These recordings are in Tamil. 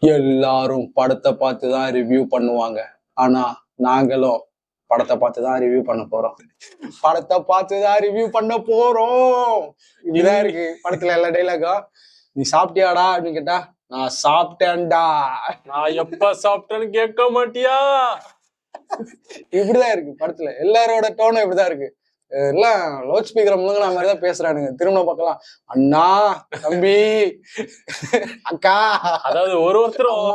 எல்லாரும் படத்தை பார்த்து தான் ரிவ்யூ பண்ணுவாங்க. ஆனா நாங்களும் படத்தை பார்த்து தான் ரிவ்யூ பண்ண போறோம். படத்தை பார்த்து தான் ரிவ்யூ பண்ண போறோம். இப்படிதான் இருக்கு படத்துல எல்லா டைலாகும். நீ சாப்பிட்டியாடா அப்படின்னு கேட்டா, நான் சாப்பிட்டேன்டா. நான் எப்ப சாப்பிட்டேன்னு கேட்க மாட்டியா? இப்படிதான் இருக்கு படத்துல. எல்லாரோட டோனும் இப்படிதான் இருக்கு. எல்லாம் லவுட் ஸ்பீக்கர் முழுங்கின மாதிரிதான் பேசுறானுங்க. திரும்ப பார்க்கலாம், அண்ணா, தம்பி, அக்கா. அதாவது ஒருத்தரும்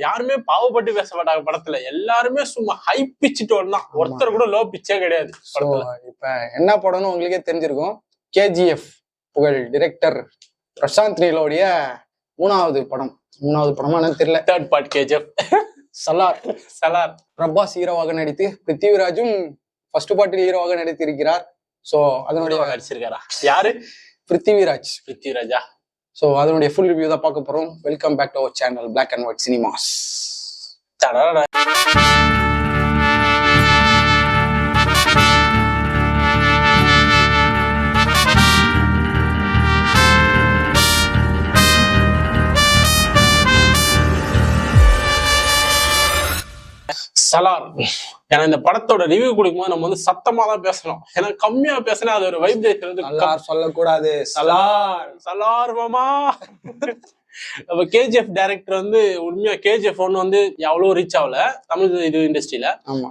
யாருமே பாவப்பட்டு பேச மாட்டாங்க படத்துல. எல்லாருமே சும்மா ஹை பிச் டோன் தான். ஒருத்தர் கூட லோ பிச்சே கிடையாது. இப்ப என்ன படம்னு உங்களுக்கே தெரிஞ்சிருக்கும். கேஜிஎஃப் புகழ் டிரெக்டர் பிரசாந்த் நீலோடைய மூணாவது படமா என்னன்னு தெரியல. Third part KGF. Salaar Prabhas ஹீரோவாக நடித்து பிருத்திவிராஜும் ஃபர்ஸ்ட் பார்ட்டில் ஹீரோவாக நடித்திருக்கிறார். ஸோ அதனுடைய நடிச்சிருக்காரா? யாரு? பிருத்திவிராஜா. ஸோ அதனுடைய ஃபுல் ரிவ்யூ தான் பார்க்க போறோம். Welcome back to our channel black and white cinemas. Salaar. ஏன்னா இந்த படத்தோட ரிவ்யூ கொடுக்கும்போது நம்ம வந்து சத்தமா தான் பேசணும். ஏன்னா கம்மியா பேசினா அது ஒரு வைப்ரேஷன் சொல்லக்கூடாது. சலார் மாமா. நம்ம கேஜிஎஃப் டைரக்டர் வந்து உண்மையா கேஜிஎஃப் 1 வந்து எவ்வளவு ரீச் ஆகல தமிழ் இது இண்டஸ்ட்ரியில.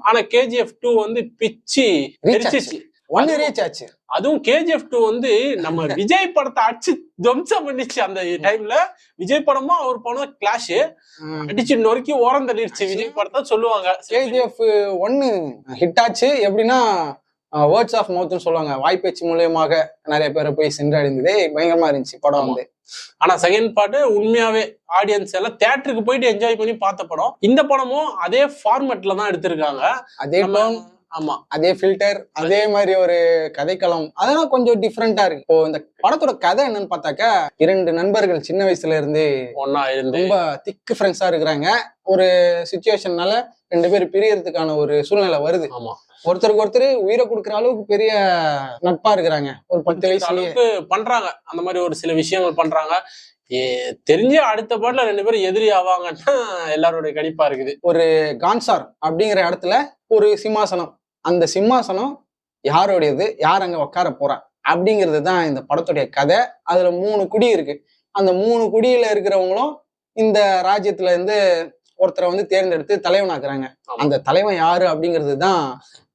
ஆனா கேஜிஎஃப் 2 வந்து பிச்சு ரீச் ஆச்சு. அதுவும் கேஜிஎஃப் 2 வந்து நம்ம விஜய் படத்தை அடிச்சு துவம்சம் பண்ணிச்சு. அந்த டைம்ல விஜய் படமும் அவர் படம் கிளாஷ் அடிச்சு நொறுக்கி ஓரம் தள்ளிடுச்சு விஜய் படத்தை சொல்லுவாங்க. கேஜிஎஃப் 1 ஹிட் ஆச்சு. எப்படின்னா வேர்ட்ஸ் ஆஃப் மவுத்னு சொல்லுவாங்க. வாய்ப்பேச்சு மூலியமாக நிறைய பேரை போய் சென்றடைந்ததே பயங்கரமா இருந்துச்சு படம் வந்து. ஆனா செகண்ட் பார்ட் உண்மையாவே ஆடியன்ஸ் எல்லாம் தியேட்டருக்கு போயிட்டு என்ஜாய் பண்ணி பார்த்த படம். இந்த படமும் அதே ஃபார்மேட்ல தான் எடுத்திருக்காங்க. அதே ஆமா, அதே ஃபில்டர், அதே மாதிரி ஒரு கதைக்களம், அதெல்லாம் கொஞ்சம் டிஃப்ரெண்டா இருக்கு. இப்போ இந்த படத்தோட கதை என்னன்னு பார்த்தாக்கா, 2 நண்பர்கள் சின்ன வயசுல இருந்து ஒன்னா இருந்து ரொம்ப திக் ஃப்ரெண்ட்ஸா இருக்கிறாங்க. ஒரு சிச்சுவேஷன்னால 2 பேர் பிரியறதுக்கான ஒரு சூழ்நிலை வருது. ஆமா, ஒருத்தருக்கு ஒருத்தர் உயிரை கொடுக்குற அளவுக்கு பெரிய நட்பா இருக்கிறாங்க. ஒரு 10 வயசுல பண்றாங்க அந்த மாதிரி ஒரு சில விஷயங்கள் பண்றாங்க. தெரிஞ்சு அடுத்த பாட்டுல 2 பேரும் எதிரி ஆவாங்கன்னா எல்லாருடைய கணிப்பா இருக்குது. ஒரு கான்சார் அப்படிங்கிற இடத்துல ஒரு சிம்மாசனம், அந்த சிம்மாசனம் யாரோடையது, யார் அங்க உட்கார போறா அப்படிங்கிறது தான் இந்த படத்துடைய கதை. அதுல 3 குடி இருக்கு. அந்த 3 குடியில இருக்கிறவங்களும் இந்த ராஜ்யத்துல இருந்து ஒருத்தரை வந்து தேர்ந்தெடுத்து தலைவனாக்குறாங்க. அந்த தலைவன் யாரு அப்படிங்கிறது தான்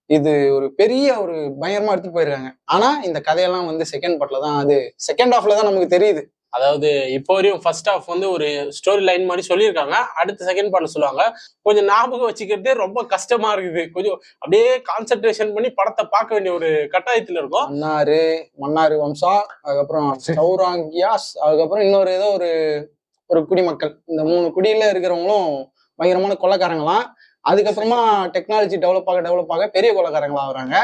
இது ஒரு பெரிய ஒரு பயங்கரமா எடுத்துட்டு போயிருக்காங்க. ஆனா இந்த கதையெல்லாம் வந்து செகண்ட் பார்ட்ல தான், அது செகண்ட் ஹாஃப்ல தான் நமக்கு தெரியுது. அதாவது இப்போ வரையும் ஃபர்ஸ்ட் ஹாஃப் வந்து ஒரு ஸ்டோரி லைன் மாதிரி சொல்லியிருக்காங்க. அடுத்த செகண்ட் பார்ட்ல சொல்லுவாங்க. கொஞ்சம் ஞாபகம் வச்சுக்கிறதே ரொம்ப கஷ்டமா இருக்குது. கொஞ்சம் அப்படியே கான்சென்ட்ரேஷன் பண்ணி படத்தை பார்க்க வேண்டிய ஒரு கட்டாயத்துல இருக்கும். மன்னாரு வம்சா, அதுக்கப்புறம் சௌராங்கியாஸ், அதுக்கப்புறம் இன்னொரு ஏதோ ஒரு குடிமக்கள். இந்த 3 குடியில இருக்கிறவங்களும் பயங்கரமான கொள்ளைக்காரங்களாம். அதுக்கப்புறமா டெக்னாலஜி டெவலப் ஆக பெரிய கொள்ளைக்காரங்களா ஆகுறாங்க.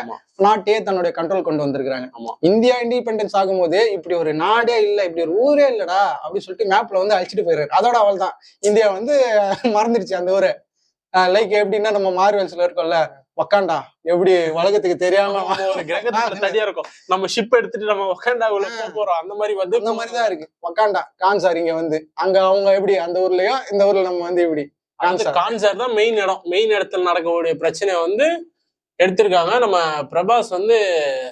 நாட்டையே தன்னுடைய கண்ட்ரோல் கொண்டு வந்திருக்கிறாங்க. இந்தியா இண்டிபெண்டன்ஸ் ஆகும்போது இப்படி ஒரு நாடே இல்ல, இப்படி ஒரு ஊரே இல்லடா அப்படின்னு சொல்லிட்டு மேப்ல வந்து அழிச்சிட்டு போயிடுறாரு. அதோட அவள் தான் இந்தியா வந்து மறந்துடுச்சு அந்த ஊரை. லைக் எப்படின்னா நம்ம மார்வெல்ஸ்ல இருக்கோம்ல, வக்காண்டா எப்படி உலகத்துக்கு தெரியாம ஒரு கிரகத்துல தனியா இருக்கும். நம்ம ஷிப் எடுத்துட்டு நம்ம வக்காண்டாவுல போறோம். அந்த மாதிரி வந்து அந்த மாதிரிதான் இருக்கு வக்காண்டா. கான்சார் இங்க வந்து அங்க அவங்க எப்படி அந்த ஊர்லயோ இந்த ஊர்ல நம்ம வந்து இப்படி கான்சார் தான் மெயின் இடம். மெயின் இடத்துல நடக்கக்கூடிய பிரச்சனை வந்து எடுத்திருக்காங்க. நம்ம பிரபாஸ் வந்து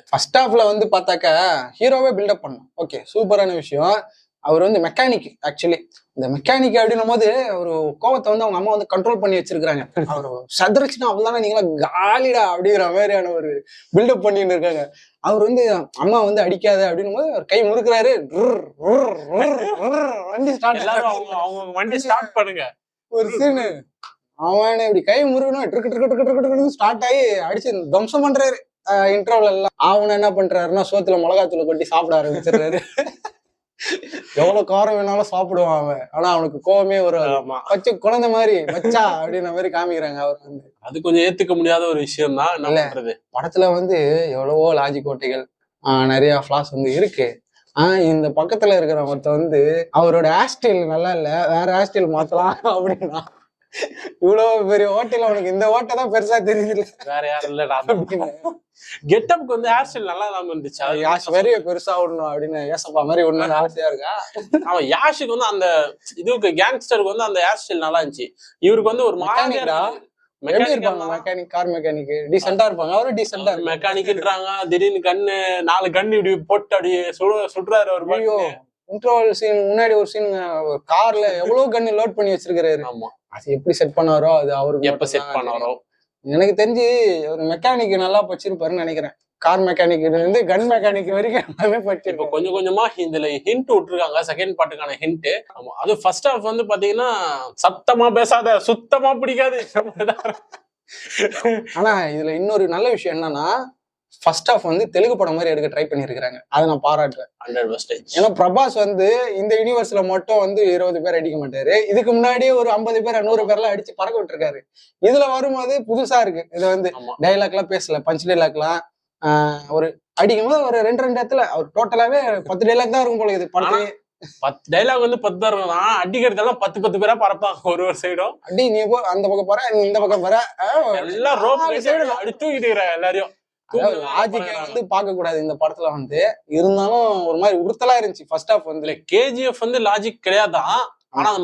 ஃபர்ஸ்ட் ஹாஃப்ல வந்து பார்த்தாக்கா ஹீரோவே பில்டப் பண்ணும். ஓகே, சூப்பரான விஷயம். அவர் வந்து மெக்கானிக். ஆக்சுவலி இந்த மெக்கானிக் அப்படின்னும் போது ஒரு கோவத்தை வந்து அவங்க அம்மா வந்து கண்ட்ரோல் பண்ணி வச்சிருக்காங்க. அவர் சதுரச்சுன்னா அவ்வளவுதானே நீங்களா காலிடா அப்படிங்கிற மாதிரியான ஒரு பில்டப் பண்ணிட்டு இருக்காங்க. அவர் வந்து அம்மா வந்து அடிக்காத அப்படின்னும் போது அவர் கை முறுக்குறாரு. வண்டி ஸ்டார்ட், அவங்க வண்டி ஸ்டார்ட் பண்ணுங்க. ஒரு சீனு அவன் இப்படி கை முருகனும் ஸ்டார்ட் ஆகி அடிச்சு துவம்சம் பண்றாரு. இன்டர்வல் எல்லாம் அவனை என்ன பண்றாருன்னா சோத்துல மிளகாத்தூளை கொட்டி சாப்பிட ஆரம்பிச்சிடுறாரு. எவ்வளவு காரம் வேணாலும் சாப்பிடுவான் அவன். ஆனா அவனுக்கு கோவமே வரும். வச்சு குழந்தை மாதிரி வச்சா அப்படின்ற மாதிரி காமிக்கிறாங்க. அவர் வந்து அது கொஞ்சம் ஏத்துக்க முடியாத ஒரு விஷயம் தான். இல்ல படத்துல வந்து எவ்வளவோ லாஜிக் கோட்டைகள், நிறைய ஃபிளாஸ் வந்து இருக்கு. இந்த பக்கத்துல இருக்கிற ஒருத்த வந்து அவரோட ஹேர் ஸ்டைல் நல்லா இல்ல, வேற ஹேர் ஸ்டைல் மாத்தலாம் அப்படின்னா இவ்வளவு பெரிய ஓட்டையில உனக்கு இந்த ஓட்டை தான் பெருசா தெரியுது வேற யாரும் இல்லடா அப்படின்னு. கெட்டப்க்கு வந்து ஹேர் ஸ்டைல் நல்லா இல்லாம இருந்துச்சு. யாஷ் வெறிய பெருசா விடணும் அப்படின்னு ஏசப்பா மாதிரி ஒண்ணு ஆசையா இருக்கா. அவன் யாஷுக்கு வந்து அந்த இதுக்கு கேங்ஸ்டருக்கு வந்து அந்த ஹேர் ஸ்டைல் நல்லா இருந்துச்சு. இவருக்கு வந்து ஒரு மெக்கானிக்கா எப்படி இருப்பாங்க? மெக்கானிக், கார் மெக்கானிக் டீசெண்டா இருப்பாங்க. அவரும் டீசெண்டா மெக்கானிக்ன்றாங்க. திடீர்னு கண்ணு 4 கண்ணு இப்படி போட்டு அப்படியே சுடுறாரு ஒரு ஐயோ. இன்ட்ரோவல் சீன் முன்னாடி ஒரு சீன் கார்ல எவ்வளவு கண்ணு லோட் பண்ணி வச்சிருக்காரு. ஆமா, அது எப்படி செட் பண்ணாரோ அது அவருக்கு எப்ப செட் பண்ணாரோ. எனக்கு தெரிஞ்சு ஒரு மெக்கானிக் நல்லா வச்சிருப்பாருன்னு நினைக்கிறேன். கார் மெக்கானிக் இருந்து கன் மெக்கானிக் வரைக்கும் எல்லாமே இப்ப படிச்சிருக்கோம். கொஞ்சம் கொஞ்சமா இதுல ஹிண்ட் விட்டுருக்காங்க. செகண்ட் பார்ட்டுக்கான ஹிண்ட். ஆமா, அது ஃபர்ஸ்ட் ஹாஃப் வந்து பாத்தீங்கன்னா சத்தமா பேசாத, சுத்தமா பிடிக்காது. ஆனா இதுல இன்னொரு நல்ல விஷயம் என்னன்னா ஃபர்ஸ்ட் ஹாஃப் வந்து தெலுங்கு படம் மாதிரி எடுக்க ட்ரை பண்ணிருக்காங்க. அதை நான் பாராட்டுறேன். 100%. ஏன்னா பிரபாஸ் வந்து இந்த யூனிவர்ஸ்ல மட்டும் வந்து 20 பேர் அடிக்க மாட்டாரு. இதுக்கு முன்னாடியே ஒரு 50 பேர் 100 பேர்லாம் அடிச்சு பறக்க விட்டுருக்காரு. இதுல வரும்போது புதுசா இருக்கு. இது வந்து டைலாக் எல்லாம் பேசல, பஞ்ச் டைலாக் எல்லாம் ஒரு அடிக்கும் போது ஒரு 2 இடத்துல அவர் டோட்டலாவே 10 டைலாக் தான் இருக்கும் போல. இது படத்துல 10 டைலாக் வந்து 10 தான் இருக்கும். அடிக்கிறதெல்லாம் 10 பேரா பறப்பாங்க ஒரு சைடும். அடி நீ போ அந்த பக்கம் போற, நீ இந்த பக்கம் போற, எல்லாம் ரோப் அடி தூக்கிட்டு இருக்கிற எல்லாரையும். லாஜிக்கை வந்து பார்க்க கூடாது இந்த படத்துல வந்து. இருந்தாலும் ஒரு மாதிரி உறுத்தலா இருந்துச்சு ஃபர்ஸ்ட் ஹாஃப் வந்து. கேஜிஎஃப் வந்து லாஜிக் கிடையாதான். ஆனா அந்த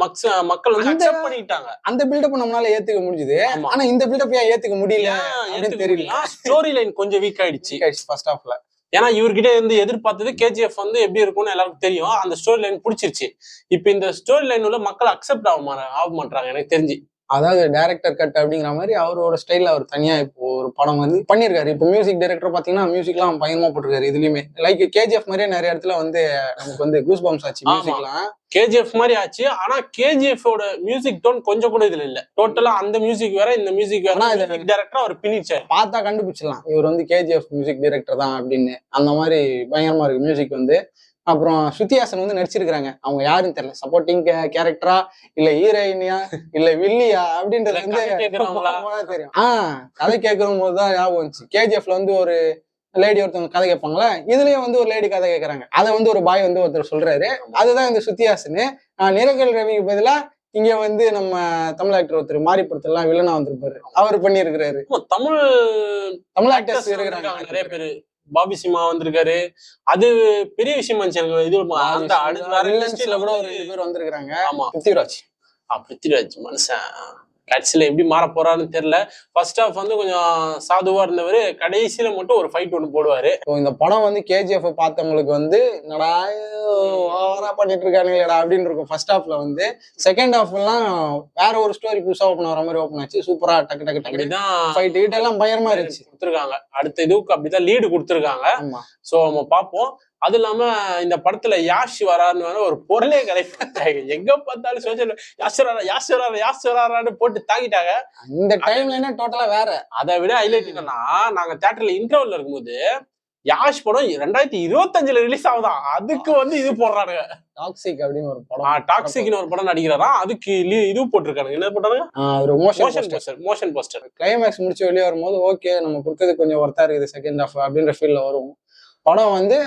மக்கள் வந்து அக்செப்ட் பண்ணிட்டாங்க. அந்த பில்டப் நம்மளால ஏத்துக்க முடிஞ்சது. ஆனா இந்த பில்டப் ஏன் ஏத்துக்க முடியல அப்படின்னு தெரியல. ஸ்டோரி லைன் கொஞ்சம் வீக் ஆயிடுச்சு ஃபர்ஸ்ட் ஹாஃப்ல. ஏன்னா இவர்கிட்ட இருந்து எதிர்பார்த்தது கேஜிஎஃப் வந்து எப்படி இருக்கும்னு எல்லாருக்கும் தெரியும். அந்த ஸ்டோரி லைன் பிடிச்சிருச்சு. இப்ப இந்த ஸ்டோரி லைன் உள்ள மக்கள் அக்செப்ட் ஆக மாட்டாங்க எனக்கு தெரிஞ்சு. அதாவது டைரக்டர் கட் அப்படிங்கிற மாதிரி அவரோட ஸ்டைல்ல அவர் தனியா இப்போ ஒரு படம் வந்து பண்ணிருக்காரு. இப்போ மியூசிக் டைரக்டர் பாத்தீங்கன்னா மியூசிக்லாம் பயங்கரமா போட்டிருக்காரு. இதுலயுமே லைக் கேஜிஎஃப் மாதிரியே நிறைய இடத்துல வந்து நமக்கு வந்து கூஸ் பம்ப்ஸ் ஆச்சு மியூசிக்லாம். கேஜிஎஃப் மாதிரி ஆச்சு. ஆனா கேஜிஎஃப் மியூசிக் டோன் கொஞ்சம் கூட இதுல இல்ல. டோட்டலா அந்த மியூசிக் வேற, இந்த மியூசிக் வேற. டைரக்டர் அவர் பினிச்சார். பார்த்தா கண்டுபிடிச்சிடலாம் இவர் வந்து கேஜிஎஃப் மியூசிக் டைரக்டர் தான் அப்படின்னு. அந்த மாதிரி பயங்கரமா இருக்கு மியூசிக் வந்து. அப்புறம் ஸ்ருதிஹாசன் வந்து நடிச்சிருக்காங்க. அவங்க யாருன்னு தெரியல. சப்போர்ட்டிங் கேரக்டரா இல்ல ஹீரோயினியா இல்ல வில்லியா அப்படின்றது வந்து தெரியும். கதை கேட்கும் போதுதான் ஞாபகம் வந்துச்சு. கேஜிஎஃப்ல வந்து ஒரு லேடி ஒருத்தவங்க கதை கேட்பாங்களா, இதுலயும் வந்து ஒரு லேடி கதை கேட்கறாங்க. அதை வந்து ஒரு பாய் வந்து ஒருத்தர் சொல்றாரு. அதுதான் இந்த ஸ்ருதிஹாசன். நிரகல் ரவிக்கு பதிலா இங்க வந்து நம்ம தமிழ் ஆக்டர் ஒருத்தர் மாரிபுரத்தெல்லாம் வில்லனா வந்திருப்பாரு. அவர் பண்ணி இருக்கிறாரு. தமிழ் ஆக்டர்ஸ் இருக்கிறாங்க நிறைய பேரு. பாபி சிம்மா வந்திருக்காரு. அது பெரிய விஷயமா இருந்துச்சு. இது கூட ஒரு 2 பேர் வந்திருக்காங்க. ஆமா, பிருத்திவிராஜ் மனுஷன் கடைசியில எப்படி மாற போறான்னு தெரியல. ஃபர்ஸ்ட் ஹாஃப் வந்து கொஞ்சம் சாதுவா இருந்தவரு, கடைசியில மட்டும் ஒரு ஃபைட் ஒண்ணு போடுவாரு. இந்த படம் வந்து கேஜிஎஃப் பார்த்தவங்களுக்கு வந்து என்னடா ஓவரா பண்ணிட்டு இருக்கானுங்களா அப்படின்னு இருக்கும் ஃபர்ஸ்ட் ஹாஃப்ல வந்து. செகண்ட் ஹாஃப் எல்லாம் வேற ஒரு ஸ்டோரி புதுசா ஓப்பன் ஆகிற மாதிரி ஓப்பன் ஆச்சு. சூப்பரா டக்கு டக்கு அப்படிதான் ஃபைட் கிட்ட எல்லாம் பயங்கரமா இருந்துச்சு. கொடுத்துருக்காங்க. அடுத்த இதுக்கு அப்படிதான் லீடு கொடுத்துருக்காங்க. சோ நம்ம பார்ப்போம். அது இல்லாம இந்த படத்துல யாஷ் வரான்னு ஒரு பொருளே கிடையாது. எங்க பார்த்தாலும் சோசியல் யாஷ் போட்டு தாக்கிட்டாங்க. இந்த டைம்ல டோட்டலா வேற. அதை விட ஹைலைட் என்னன்னா, நாங்க தியேட்டர்ல இன்டர்வல்ல இருக்கும்போது யாஷ் படம் 2025 ரிலீஸ் ஆகுதான். அதுக்கு வந்து இது போடுறானுங்க. டாக்ஸிக் அப்படின்னு ஒரு படம். டாக்ஸிக்னு ஒரு படம் நடிக்கிறாரா. அதுக்கு இது போட்டிருக்கானுங்க. என்ன போட்டாங்க? ஒரு மோஷன் போஸ்டர். கிளைமேக்ஸ் முடிச்சு வெளியே வரும்போது ஓகே நம்ம கொடுத்தது கொஞ்சம் ஒர்த்தா இருக்குது செகண்ட் ஹாஃப் அப்படின்ற ஃபீல்ல வரும். படம் வந்து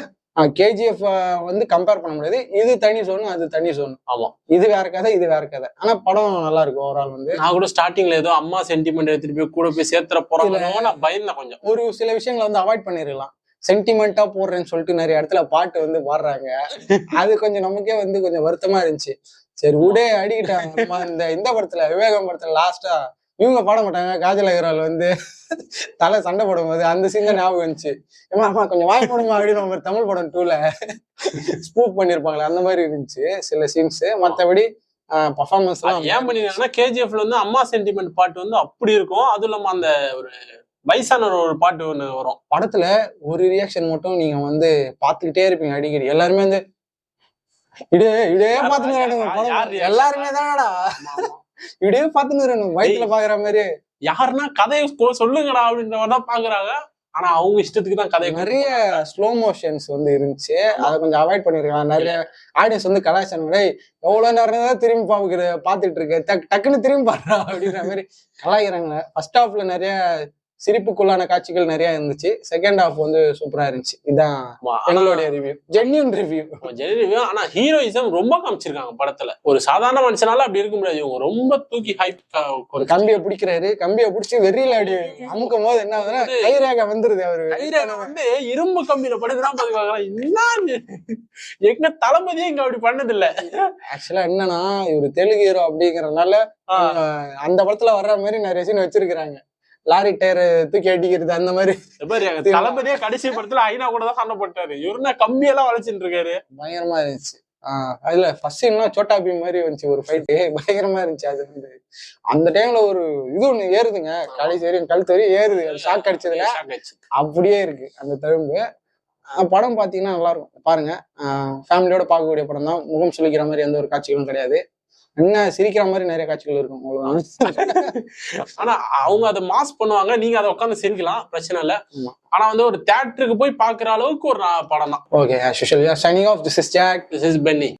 கேஜிஎஃப் வந்து கம்பேர் பண்ண முடியாது. இது தனி சோனு, அது தனி சோனு. ஆமா, இது வேற கதை, இது வேற கதை. ஆனா படம் நல்லா இருக்கும் ஓவரால் வந்து. நான் கூட ஸ்டார்டிங்ல ஏதோ அம்மா சென்டிமெண்ட் எடுத்துட்டு போய் கூட போய் சேர்த்துற போறாங்க. நான் பயந்தேன் கொஞ்சம். ஒரு சில விஷயங்களை வந்து அவாய்ட் பண்ணிருக்கலாம். சென்டிமெண்டா போடுறேன்னு சொல்லிட்டு நிறைய இடத்துல பாட்டு வந்து பாடுறாங்க. அது கொஞ்சம் நமக்கே வந்து கொஞ்சம் வருத்தமா இருந்துச்சு. சரி விடே அடிக்கிட்டாங்க. இந்த படத்துல விவேகம் படத்துல லாஸ்டா இவங்க பாட மாட்டாங்க. காஜல் அகர்வால் வந்து தலை சண்டை போடும்போது அந்த சீன் தான் ஞாபகம் வந்துச்சு. ஏமா கொஞ்சம் வாய் போடுமா அப்படின்னு நம்ம தமிழ் படம் 2ல ஸ்பூப் பண்ணிருப்பாங்களே அந்த மாதிரி இருந்துச்சு சில சீன்ஸ். மற்றபடி பர்ஃபார்மன்ஸ் எல்லாம் ஏன் பண்ணிருக்காங்கன்னா, கேஜிஎஃப்ல வந்து அம்மா சென்டிமெண்ட் பாட்டு வந்து அப்படி இருக்கும். அதுவும் இல்லாம அந்த ஒரு வயசான ஒரு பாட்டு ஒண்ணு வரும் படத்துல. ஒரு ரியாக்ஷன் மட்டும் நீங்க வந்து பாத்துக்கிட்டே இருப்பீங்க அடிக்கடி. எல்லாருமே வந்து இதே பாத்துட்டு எல்லாருமே தானடா இப்படியே பாத்துன்னு வயிற்றுல பாக்குற மாதிரி. யாருன்னா கதையை சொல்லுங்கடா அப்படின்றதான் பாக்குறாங்க. ஆனா அவங்க இஷ்டத்துக்கு தான் கதை. நிறைய ஸ்லோ மோஷன்ஸ் வந்து இருந்துச்சு. அதை கொஞ்சம் அவாய்ட் பண்ணிருக்காங்க. நிறைய ஆடியன்ஸ் வந்து கலாச்சாரம் எவ்வளவு நேரம் தான் திரும்பி பாத்துட்டு இருக்கு, டக்குன்னு திரும்பி பாடுறா அப்படின்ற மாதிரி கலாய்க்கிறாங்க. ஃபர்ஸ்ட் ஹாஃப்ல நிறைய சிரிப்புக்குள்ளான காட்சிகள் நிறைய இருந்துச்சு. செகண்ட் ஹாஃப் வந்து சூப்பரா இருந்துச்சு. இதான் எங்களுடைய ரிவ்யூ, ஜென்யூன் ரிவ்யூ. ஆனா ஹீரோயிசம் ரொம்ப காமிச்சிருக்காங்க படத்துல. ஒரு சாதாரண மனுஷனால அப்படி இருக்க முடியாது, இவங்க ரொம்ப தூக்கி ஹைப். ஒரு கம்பியை பிடிக்கிறாரு, கம்பியை பிடிச்சி வெறியில அப்படி அமுக்கும் போது என்ன ஆகுதுன்னா கைரேகை வந்துருது. அவரு கைரேகை வந்து இரும்பு கம்பியில படுதுதான் பாத்துக்காங்க. என்ன எங்க தளபதியே இங்க அப்படி பண்ணது இல்ல. ஆக்சுவலா என்னன்னா இவரு தெலுங்கு ஹீரோ அப்படிங்கறதுனால அந்த படத்துல வர்ற மாதிரி நிறைய சீன் வச்சிருக்காங்க. லாரி டயர் தூக்கி அடிக்கிறது அந்த மாதிரி. தளபதியே கடைசி படத்துல ஐநா கூட தான் சண்டை போட்டாரு. இவருன்னா கம்பியெல்லாம் வளைச்சிட்டு இருக்காரு. பயங்கரமா இருந்துச்சு. அதுல ஃபர்ஸ்ட் சீன்லாம் சோட்டா பீம் மாதிரி வந்துச்சு ஒரு ஃபைட்டு, பயங்கரமா இருந்துச்சு. அது வந்து அந்த டைம்ல ஒரு இது ஒண்ணு ஏறுதுங்க, கடைசி வரையும் கழுத்து வரையும் ஏறுது. ஷாக் அடிச்சதுல அப்படியே இருக்கு அந்த தழும்பு. படம் பாத்தீங்கன்னா நல்லா இருக்கும், பாருங்க. ஃபேமிலியோட பார்க்கக்கூடிய படம் தான். முகம் சுளிக்கிற மாதிரி எந்த ஒரு காட்சிகளும் கிடையாது. என்ன சிரிக்கிற மாதிரி நிறைய காட்சிகள் இருக்கும், அவ்வளவுதான். ஆனா அவங்க அதை மாஸ் பண்ணுவாங்க, நீங்க அதை உட்காந்து சிரிக்கலாம், பிரச்சனை இல்ல. ஆனா வந்து ஒரு தியேட்டருக்கு போய் பாக்குற அளவுக்கு ஒரு படம் தான். Okay, as usual, we are signing off. This is Jack. This is Benny.